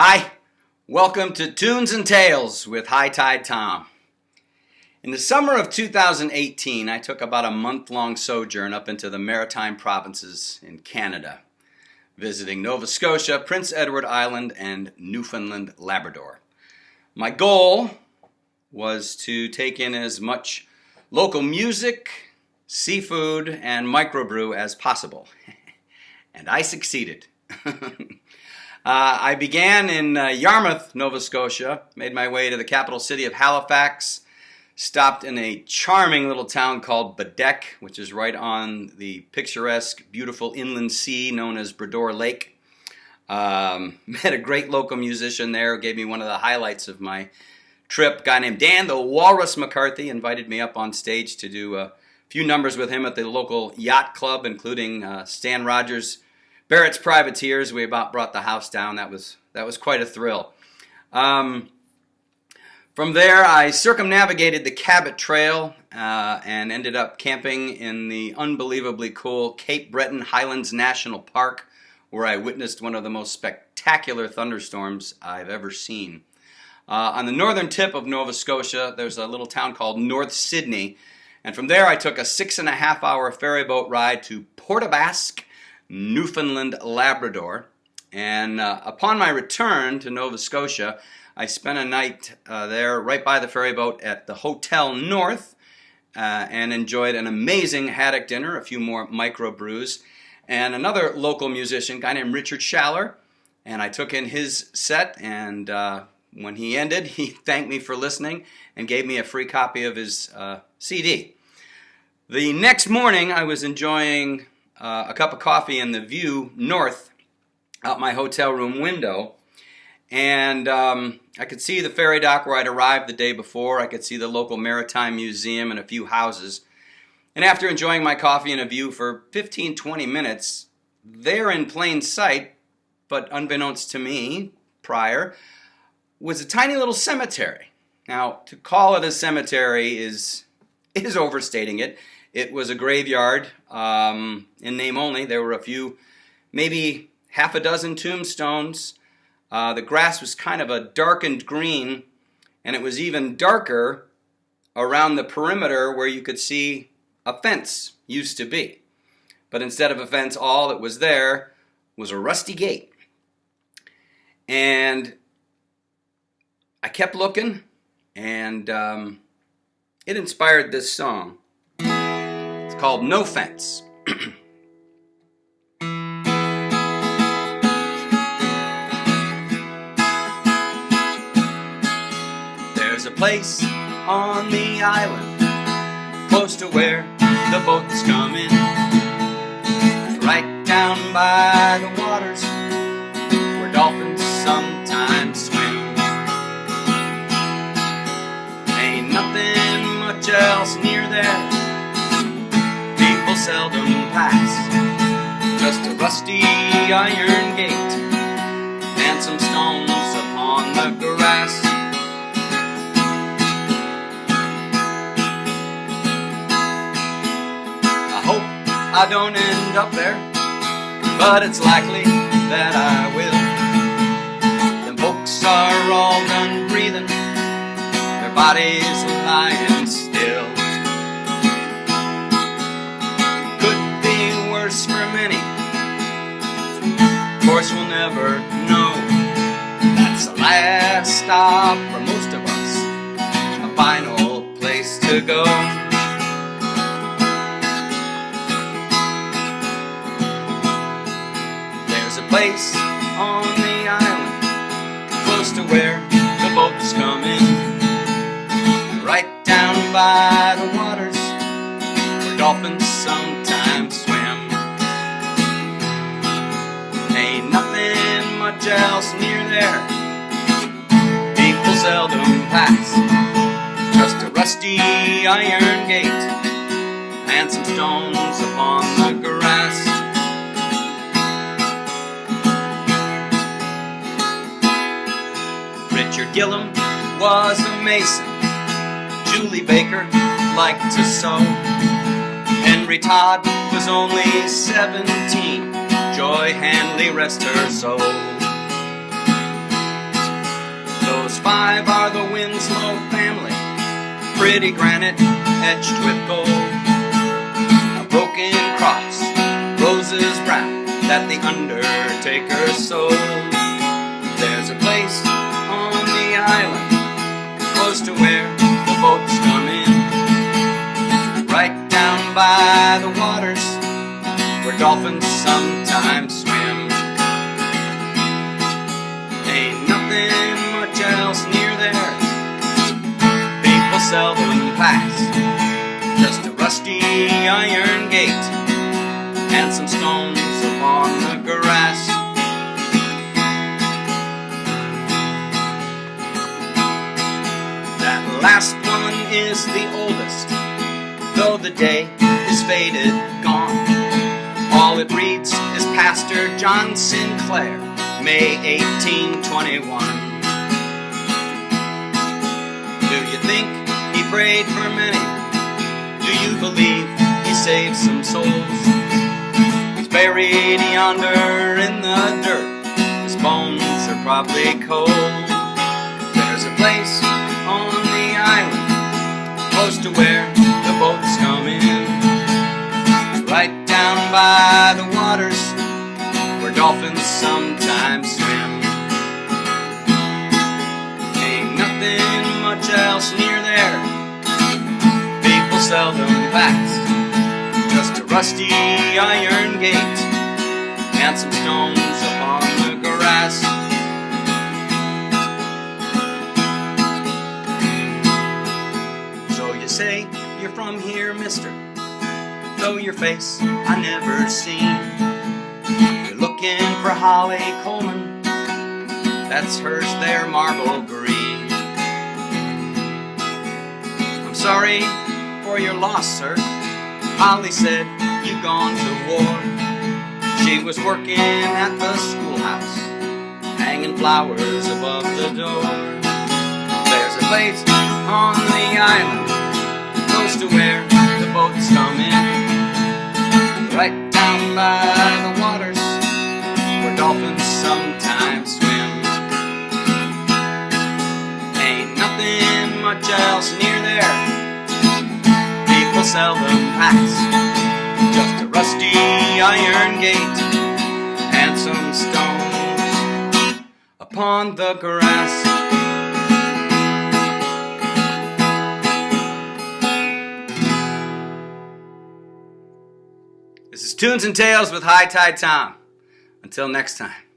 Hi, welcome to Tunes and Tales with High Tide Tom. In the summer of 2018, I took about a month-long sojourn up into the Maritime Provinces in Canada, visiting Nova Scotia, Prince Edward Island, and Newfoundland, Labrador. My goal was to take in as much local music, seafood, and microbrew as possible. And I succeeded. I began in Yarmouth, Nova Scotia, made my way to the capital city of Halifax, stopped in a charming little town called Baddeck, which is right on the picturesque, beautiful inland sea known as Bredor Lake. Met a great local musician there who gave me one of the highlights of my trip. A guy named Dan the Walrus McCarthy invited me up on stage to do a few numbers with him at the local yacht club, including Stan Rogers' Barrett's Privateers. We about brought the house down. That was quite a thrill. From there, I circumnavigated the Cabot Trail and ended up camping in the unbelievably cool Cape Breton Highlands National Park, where I witnessed one of the most spectacular thunderstorms I've ever seen. On the northern tip of Nova Scotia, there's a little town called North Sydney, and from there I took a 6.5-hour ferry boat ride to Port aux Basques, Newfoundland, Labrador, and upon my return to Nova Scotia, I spent a night there right by the ferry boat at the Hotel North and enjoyed an amazing haddock dinner, a few more microbrews, and another local musician, a guy named Richard Schaller, and I took in his set, and when he ended, he thanked me for listening and gave me a free copy of his CD. The next morning, I was enjoying a cup of coffee in the view north out my hotel room window, and I could see the ferry dock where I'd arrived the day before. I could see the local maritime museum and a few houses, and after enjoying my coffee and a view for 15-20 minutes, there in plain sight, but unbeknownst to me prior, was a tiny little cemetery. Now, to call it a cemetery is overstating it. It was a graveyard, in name only. There were a few, maybe half a dozen tombstones. The grass was kind of a darkened green, and it was even darker around the perimeter where you could see a fence used to be. But instead of a fence, all that was there was a rusty gate. And I kept looking, and it inspired this song. It's called No Fence. There's a place on the island close to where the boats come in, right down by the waters where dolphins sometimes swim. Ain't nothing much else near there, people seldom pass, just a rusty iron gate and some stones upon the grass. I hope I don't end up there, but it's likely that I will. Them folks are all done breathing, their bodies lying still. Could be worse for many, of course we'll never know. That's the last stop for most of us, a final place to go. There's a place on the island close to where the boats come in, right down by the waters where dolphins sometimes swim. Ain't nothing much else near there, people seldom pass, just a rusty iron gate and some stones upon the grass. Richard Gillum was a mason, Julie Baker liked to sew, Henry Todd was only 17, Joy Handley rest her soul. 5 are the Winslow family, pretty granite etched with gold. A broken cross, roses brown, that the undertaker sold. There's a place on the island, close to where the boats come in, right down by the waters, where dolphins sometimes swim. Ain't nothing much else near there, people seldom pass, just a rusty iron gate and some stones upon the grass. That last one is the oldest, though the day is faded, gone. All it reads is Pastor John Sinclair, May 1821. Do you think he prayed for many? Do you believe he saved some souls? He's buried yonder in the dirt, his bones are probably cold. There's a place on the island, close to where the boats come in, right down by the waters, where dolphins sometimes swim. Ain't nothing much else near there, people seldom pass, just a rusty iron gate and some stones upon the grass. So you say you're from here, mister, though your face I never seen. You're looking for Holly Coleman, that's hers there, marble green. I'm sorry for your loss, sir. Holly said you'd gone to war. She was working at the schoolhouse, hanging flowers above the door. There's a place on the island, close to where the boats come in, right down by the waters, where dolphins sometimes swim. Ain't nothing much else near there, people seldom pass, just a rusty iron gate and some stones upon the grass. This is Tunes and Tales with High Tide Tom. Until next time.